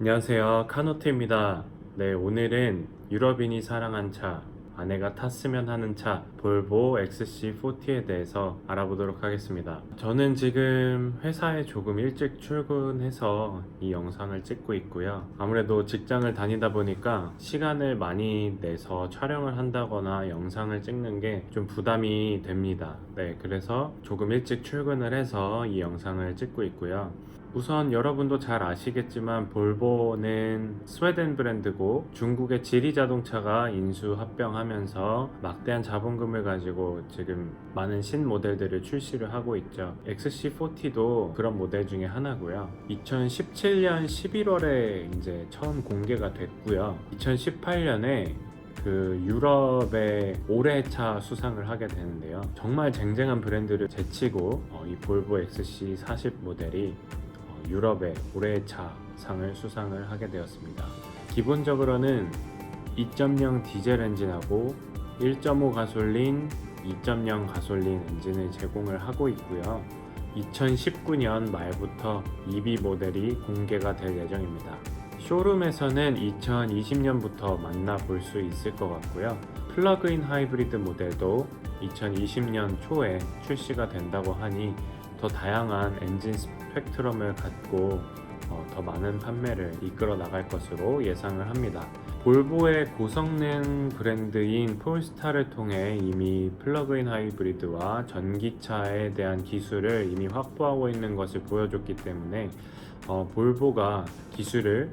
안녕하세요. 카노트입니다. 네, 오늘은 유럽인이 사랑한 차, 아내가 탔으면 하는 차, 볼보 XC40에 대해서 알아보도록 하겠습니다. 저는 지금 회사에 조금 일찍 출근해서 이 영상을 찍고 있고요. 아무래도 직장을 다니다 보니까 시간을 많이 내서 촬영을 한다거나 영상을 찍는 게 좀 부담이 됩니다. 네, 그래서 조금 일찍 출근을 해서 이 영상을 찍고 있고요. 우선 여러분도 잘 아시겠지만 볼보는 스웨덴 브랜드고 중국의 지리 자동차가 인수 합병하면서 막대한 자본금을 가지고 지금 많은 신모델들을 출시를 하고 있죠. XC40도 그런 모델 중에 하나고요. 2017년 11월에 이제 처음 공개가 됐고요. 2018년에 그 유럽의 올해의 차 수상을 하게 되는데요. 정말 쟁쟁한 브랜드를 제치고 이 볼보 XC40 모델이 유럽의 올해의 차 상을 수상을 하게 되었습니다. 기본적으로는 2.0 디젤 엔진하고 1.5 가솔린, 2.0 가솔린 엔진을 제공을 하고 있고요. 2019년 말부터 EV 모델이 공개가 될 예정입니다. 쇼룸에서는 2020년부터 만나볼 수 있을 것 같고요. 플러그인 하이브리드 모델도 2020년 초에 출시가 된다고 하니 더 다양한 엔진 스펙트럼을 갖고 더 많은 판매를 이끌어 나갈 것으로 예상을 합니다. 볼보의 고성능 브랜드인 폴스타를 통해 이미 플러그인 하이브리드와 전기차에 대한 기술을 이미 확보하고 있는 것을 보여줬기 때문에 볼보가 기술을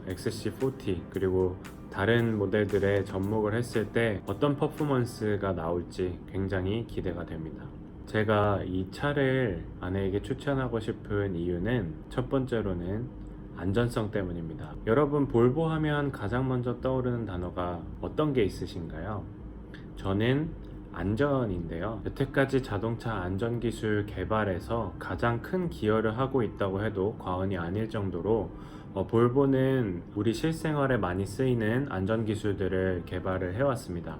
XC40 그리고 다른 모델들에 접목을 했을 때 어떤 퍼포먼스가 나올지 굉장히 기대가 됩니다. 제가 이 차를 아내에게 추천하고 싶은 이유는 첫 번째로는 안전성 때문입니다. 여러분, 볼보 하면 가장 먼저 떠오르는 단어가 어떤 게 있으신가요? 저는 안전인데요. 여태까지 자동차 안전기술 개발에서 가장 큰 기여를 하고 있다고 해도 과언이 아닐 정도로 볼보는 우리 실생활에 많이 쓰이는 안전기술들을 개발을 해왔습니다.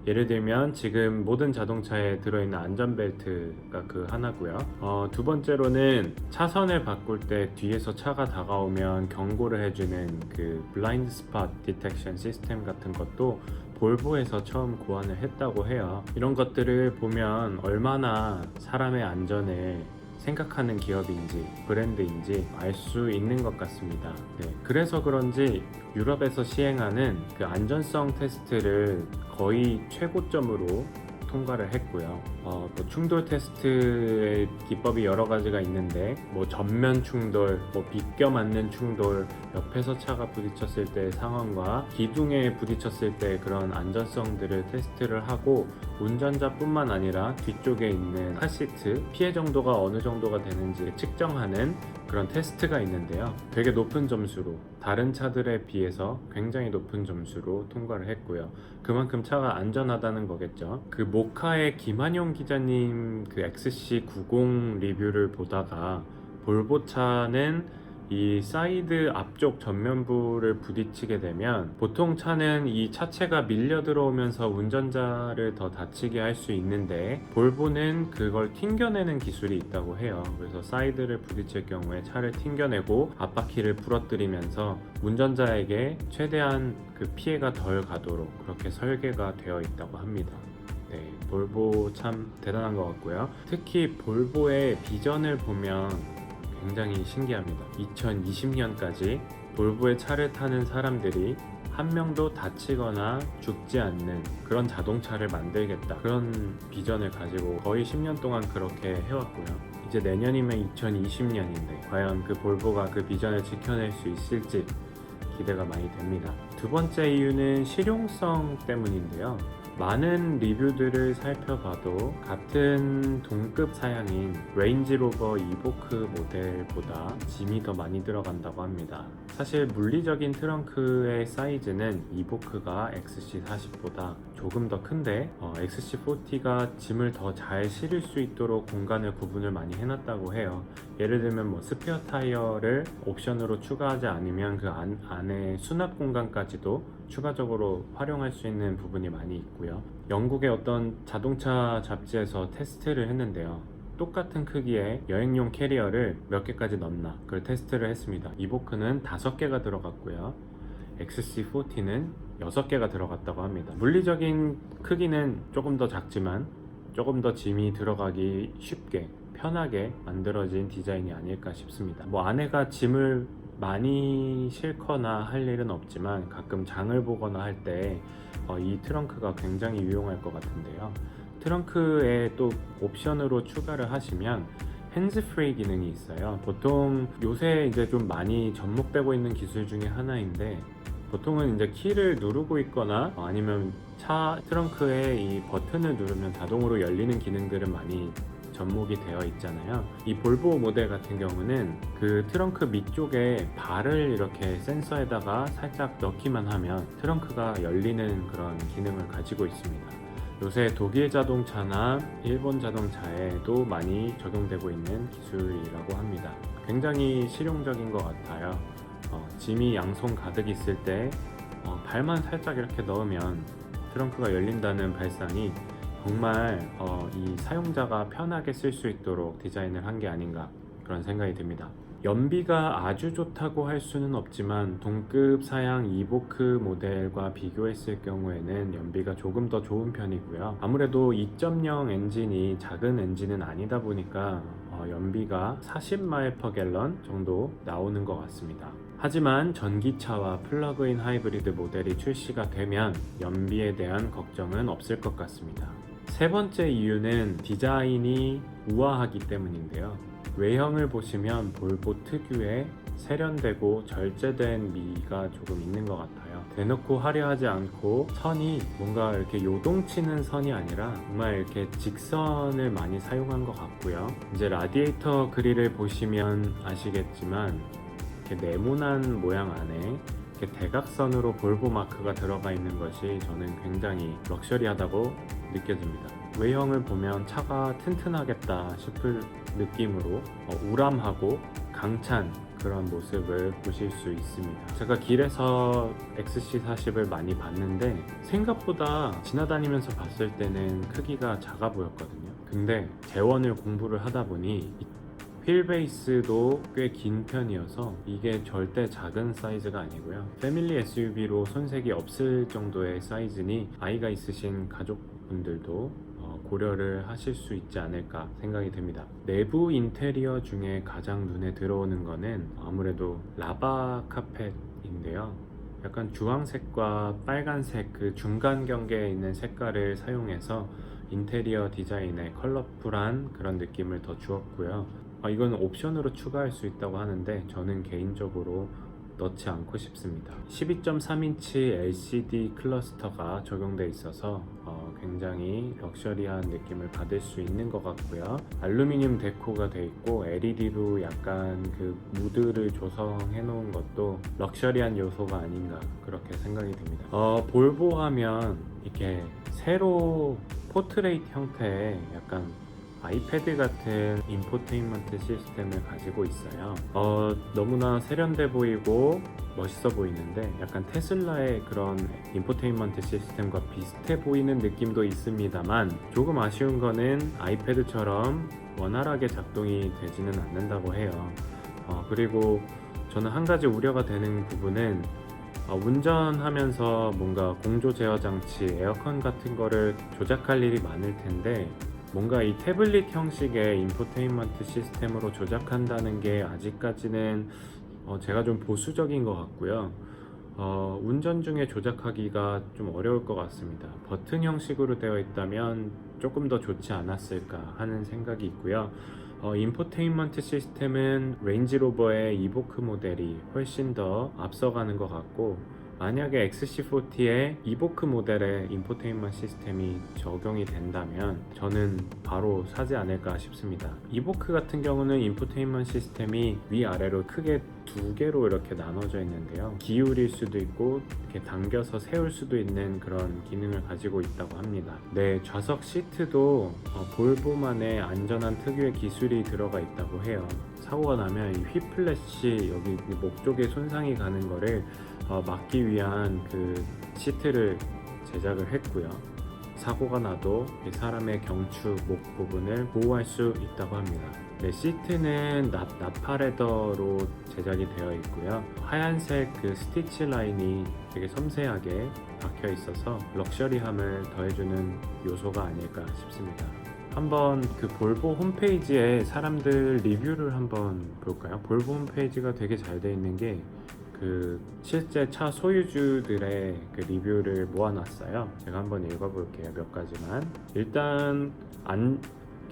예를 들면 지금 모든 자동차에 들어있는 안전벨트가 그 하나고요. 두 번째로는 차선을 바꿀 때 뒤에서 차가 다가오면 경고를 해주는 그 블라인드 스팟 디텍션 시스템 같은 것도 볼보에서 처음 고안을 했다고 해요. 이런 것들을 보면 얼마나 사람의 안전을 생각하는 기업인지 브랜드인지 알 수 있는 것 같습니다. 네, 그래서 그런지 유럽에서 시행하는 그 안전성 테스트를 거의 최고점으로 통과를 했고요. 뭐 충돌 테스트의 기법이 여러 가지가 있는데 뭐 전면 충돌, 뭐 비껴 맞는 충돌, 옆에서 차가 부딪혔을 때 상황과 기둥에 부딪혔을 때 그런 안전성들을 테스트를 하고 운전자뿐만 아니라 뒤쪽에 있는 카시트 피해 정도가 어느 정도가 되는지 측정하는 그런 테스트가 있는데요. 되게 높은 점수로 다른 차들에 비해서 굉장히 높은 점수로 통과를 했고요. 그만큼 차가 안전하다는 거겠죠. 그 모카의 김한용 기자님 그 XC90 리뷰를 보다가 볼보 차는 이 사이드 앞쪽 전면부를 부딪히게 되면 보통 차는 이 차체가 밀려 들어오면서 운전자를 더 다치게 할 수 있는데 볼보는 그걸 튕겨내는 기술이 있다고 해요. 그래서 사이드를 부딪힐 경우에 차를 튕겨내고 앞바퀴를 부러뜨리면서 운전자에게 최대한 그 피해가 덜 가도록 그렇게 설계가 되어 있다고 합니다. 네, 볼보 참 대단한 것 같고요. 특히 볼보의 비전을 보면 굉장히 신기합니다. 2020년까지 볼보의 차를 타는 사람들이 한 명도 다치거나 죽지 않는 그런 자동차를 만들겠다, 그런 비전을 가지고 거의 10년 동안 그렇게 해왔고요. 이제 내년이면 2020년인데 과연 그 볼보가 그 비전을 지켜낼 수 있을지 기대가 많이 됩니다. 두 번째 이유는 실용성 때문인데요. 많은 리뷰들을 살펴봐도 같은 동급 사양인 레인지로버 이보크 모델보다 짐이 더 많이 들어간다고 합니다. 사실 물리적인 트렁크의 사이즈는 이보크가 XC40보다 조금 더 큰데 XC40가 짐을 더 잘 실을 수 있도록 공간을 구분을 많이 해놨다고 해요. 예를 들면 뭐 스페어 타이어를 옵션으로 추가하지 않으면 그 안에 수납 공간까지도 추가적으로 활용할 수 있는 부분이 많이 있고요. 영국의 어떤 자동차 잡지에서 테스트를 했는데요. 똑같은 크기의 여행용 캐리어를 몇 개까지 넣나 그걸 테스트를 했습니다. 이보크는 5개가 들어갔고요. XC40는 6개가 들어갔다고 합니다. 물리적인 크기는 조금 더 작지만 조금 더 짐이 들어가기 쉽게 편하게 만들어진 디자인이 아닐까 싶습니다. 뭐 안에가 짐을 많이 싣거나 할 일은 없지만 가끔 장을 보거나 할 때 이 트렁크가 굉장히 유용할 것 같은데요. 트렁크에 또 옵션으로 추가를 하시면 핸즈프리 기능이 있어요. 보통 요새 이제 좀 많이 접목되고 있는 기술 중에 하나인데, 보통은 이제 키를 누르고 있거나 아니면 차 트렁크에 이 버튼을 누르면 자동으로 열리는 기능들은 많이 접목이 되어 있잖아요. 이 볼보 모델 같은 경우는 그 트렁크 밑쪽에 발을 이렇게 센서에다가 살짝 넣기만 하면 트렁크가 열리는 그런 기능을 가지고 있습니다. 요새 독일 자동차나 일본 자동차에도 많이 적용되고 있는 기술이라고 합니다. 굉장히 실용적인 것 같아요. 짐이 양손 가득 있을 때 발만 살짝 이렇게 넣으면 트렁크가 열린다는 발상이 정말 이 사용자가 편하게 쓸 수 있도록 디자인을 한 게 아닌가 그런 생각이 듭니다. 연비가 아주 좋다고 할 수는 없지만 동급 사양 이보크 모델과 비교했을 경우에는 연비가 조금 더 좋은 편이고요. 아무래도 2.0 엔진이 작은 엔진은 아니다 보니까 연비가 40마일/갤런 정도 나오는 것 같습니다. 하지만 전기차와 플러그인 하이브리드 모델이 출시가 되면 연비에 대한 걱정은 없을 것 같습니다. 세 번째 이유는 디자인이 우아하기 때문인데요. 외형을 보시면 볼보 특유의 세련되고 절제된 미가 조금 있는 것 같아요. 대놓고 화려하지 않고 선이 뭔가 이렇게 요동치는 선이 아니라 정말 이렇게 직선을 많이 사용한 것 같고요. 이제 라디에이터 그릴을 보시면 아시겠지만 이렇게 네모난 모양 안에 이렇게 대각선으로 볼보 마크가 들어가 있는 것이 저는 굉장히 럭셔리하다고 느껴집니다. 외형을 보면 차가 튼튼하겠다 싶을 느낌으로 우람하고 강찬 그런 모습을 보실 수 있습니다. 제가 길에서 XC40을 많이 봤는데 생각보다 지나다니면서 봤을 때는 크기가 작아 보였거든요. 근데 재원을 공부를 하다 보니 휠베이스도 꽤 긴 편이어서 이게 절대 작은 사이즈가 아니고요. 패밀리 SUV로 손색이 없을 정도의 사이즈니 아이가 있으신 가족분들도 고려를 하실 수 있지 않을까 생각이 됩니다. 내부 인테리어 중에 가장 눈에 들어오는 거는 아무래도 라바 카펫인데요. 약간 주황색과 빨간색 그 중간 경계에 있는 색깔을 사용해서 인테리어 디자인에 컬러풀한 그런 느낌을 더 주었고요. 이건 옵션으로 추가할 수 있다고 하는데 저는 개인적으로 넣지 않고 싶습니다. 12.3인치 LCD 클러스터가 적용돼 있어서 굉장히 럭셔리한 느낌을 받을 수 있는 것 같고요. 알루미늄 데코가 돼 있고 LED로 약간 그 무드를 조성해 놓은 것도 럭셔리한 요소가 아닌가 그렇게 생각이 듭니다. 볼보 하면 이렇게 세로 포트레이트 형태의 약간 아이패드 같은 인포테인먼트 시스템을 가지고 있어요. 너무나 세련돼 보이고 멋있어 보이는데 약간 테슬라의 그런 인포테인먼트 시스템과 비슷해 보이는 느낌도 있습니다만 조금 아쉬운 거는 아이패드처럼 원활하게 작동이 되지는 않는다고 해요. 그리고 저는 한 가지 우려가 되는 부분은 운전하면서 뭔가 공조 제어 장치, 에어컨 같은 거를 조작할 일이 많을 텐데 뭔가 이 태블릿 형식의 인포테인먼트 시스템으로 조작한다는 게 아직까지는 제가 좀 보수적인 것 같고요. 운전 중에 조작하기가 좀 어려울 것 같습니다. 버튼 형식으로 되어 있다면 조금 더 좋지 않았을까 하는 생각이 있고요. 인포테인먼트 시스템은 레인지로버의 이보크 모델이 훨씬 더 앞서가는 것 같고, 만약에 XC40의 이보크 모델의 인포테인먼트 시스템이 적용이 된다면 저는 바로 사지 않을까 싶습니다. 이보크 같은 경우는 인포테인먼트 시스템이 위아래로 크게 2개로 이렇게 나눠져 있는데요. 기울일 수도 있고 이렇게 당겨서 세울 수도 있는 그런 기능을 가지고 있다고 합니다. 네, 좌석 시트도 볼보만의 안전한 특유의 기술이 들어가 있다고 해요. 사고가 나면 이 휘플래시 여기 목 쪽에 손상이 가는 거를 막기 위한 그 시트를 제작을 했고요. 사고가 나도 이 사람의 경추, 목 부분을 보호할 수 있다고 합니다. 네, 시트는 나파레더로 제작이 되어 있고요. 하얀색 그 스티치 라인이 되게 섬세하게 박혀 있어서 럭셔리함을 더해주는 요소가 아닐까 싶습니다. 한번 그 볼보 홈페이지에 사람들 리뷰를 한번 볼까요? 볼보 홈페이지가 되게 잘 되어 있는 게 그 실제 차 소유주들의 그 리뷰를 모아놨어요. 제가 한번 읽어볼게요. 몇 가지만. 일단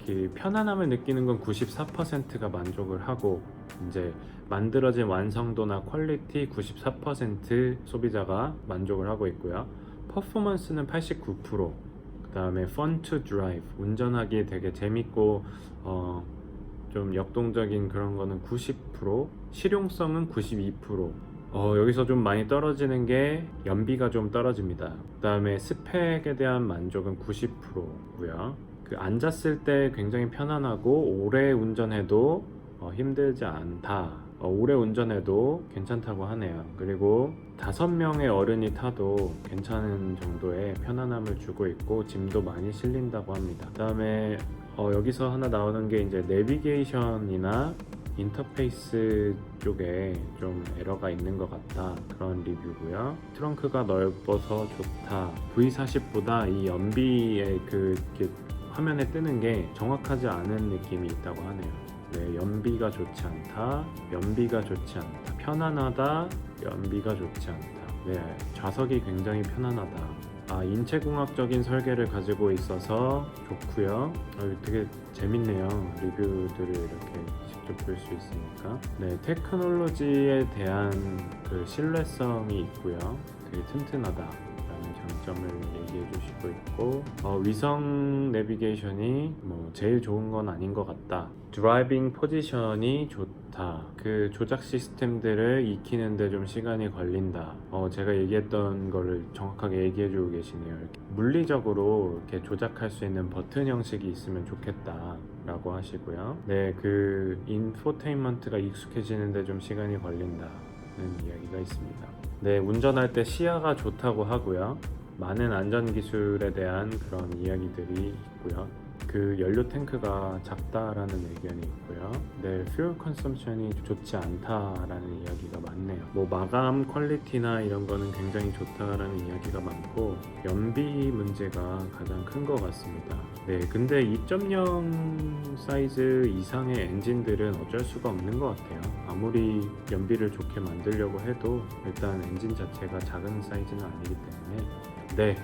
그 편안함을 느끼는 건 94%가 만족을 하고, 이제 만들어진 완성도나 퀄리티 94% 소비자가 만족을 하고 있고요. 퍼포먼스는 89%, 그 다음에 fun to drive, 운전하기 되게 재밌고 좀 역동적인 그런 거는 90%, 실용성은 92%. 여기서 좀 많이 떨어지는 게 연비가 좀 떨어집니다. 그 다음에 스펙에 대한 만족은 90%고요. 그 앉았을 때 굉장히 편안하고 오래 운전해도 힘들지 않다. 오래 운전해도 괜찮다고 하네요. 그리고 5명의 어른이 타도 괜찮은 정도의 편안함을 주고 있고 짐도 많이 실린다고 합니다. 그 다음에 여기서 하나 나오는 게 이제 내비게이션이나 인터페이스 쪽에 좀 에러가 있는 것 같다, 그런 리뷰고요. 트렁크가 넓어서 좋다. V40보다 이 연비의 이렇게 화면에 뜨는 게 정확하지 않은 느낌이 있다고 하네요. 네, 연비가 좋지 않다, 연비가 좋지 않다, 편안하다, 연비가 좋지 않다. 네, 좌석이 굉장히 편안하다. 인체공학적인 설계를 가지고 있어서 좋고요. 되게 재밌네요. 리뷰들을 이렇게 직접 볼 수 있으니까. 네, 테크놀로지에 대한 그 신뢰성이 있고요. 되게 튼튼하다 장점을 얘기해 주시고 있고, 위성 내비게이션이 뭐 제일 좋은 건 아닌 것 같다. 드라이빙 포지션이 좋다. 그 조작 시스템들을 익히는데 좀 시간이 걸린다. 제가 얘기했던 거를 정확하게 얘기해 주고 계시네요. 이렇게 물리적으로 이렇게 조작할 수 있는 버튼 형식이 있으면 좋겠다 라고 하시고요. 네, 그 인포테인먼트가 익숙해지는데 좀 시간이 걸린다는 이야기가 있습니다. 네, 운전할 때 시야가 좋다고 하고요. 많은 안전 기술에 대한 그런 이야기들이 있고요. 그 연료 탱크가 작다라는 의견이 있고요. 네, fuel consumption이 좋지 않다라는 이야기가 많네요. 뭐 마감 퀄리티나 이런 거는 굉장히 좋다라는 이야기가 많고, 연비 문제가 가장 큰 것 같습니다. 네, 근데 2.0 사이즈 이상의 엔진들은 어쩔 수가 없는 것 같아요. 아무리 연비를 좋게 만들려고 해도 일단 엔진 자체가 작은 사이즈는 아니기 때문에. 네,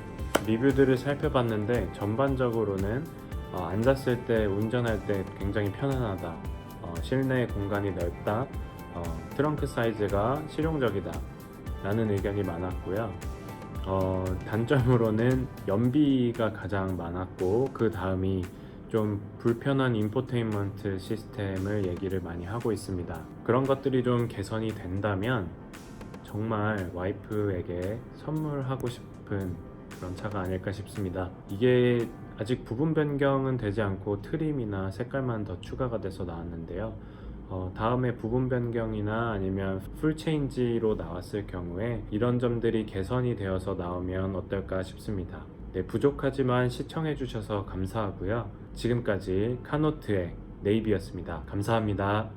리뷰들을 살펴봤는데 전반적으로는 앉았을 때, 운전할 때 굉장히 편안하다, 실내 공간이 넓다, 트렁크 사이즈가 실용적이다 라는 의견이 많았고요. 단점으로는 연비가 가장 많았고, 그 다음이 좀 불편한 인포테인먼트 시스템을 얘기를 많이 하고 있습니다. 그런 것들이 좀 개선이 된다면 정말 와이프에게 선물하고 싶은 그런 차가 아닐까 싶습니다. 이게 아직 부분 변경은 되지 않고 트림이나 색깔만 더 추가가 돼서 나왔는데요. 다음에 부분 변경이나 아니면 풀 체인지로 나왔을 경우에 이런 점들이 개선이 되어서 나오면 어떨까 싶습니다. 네, 부족하지만 시청해 주셔서 감사하고요. 지금까지 카노트의 네이비였습니다. 감사합니다.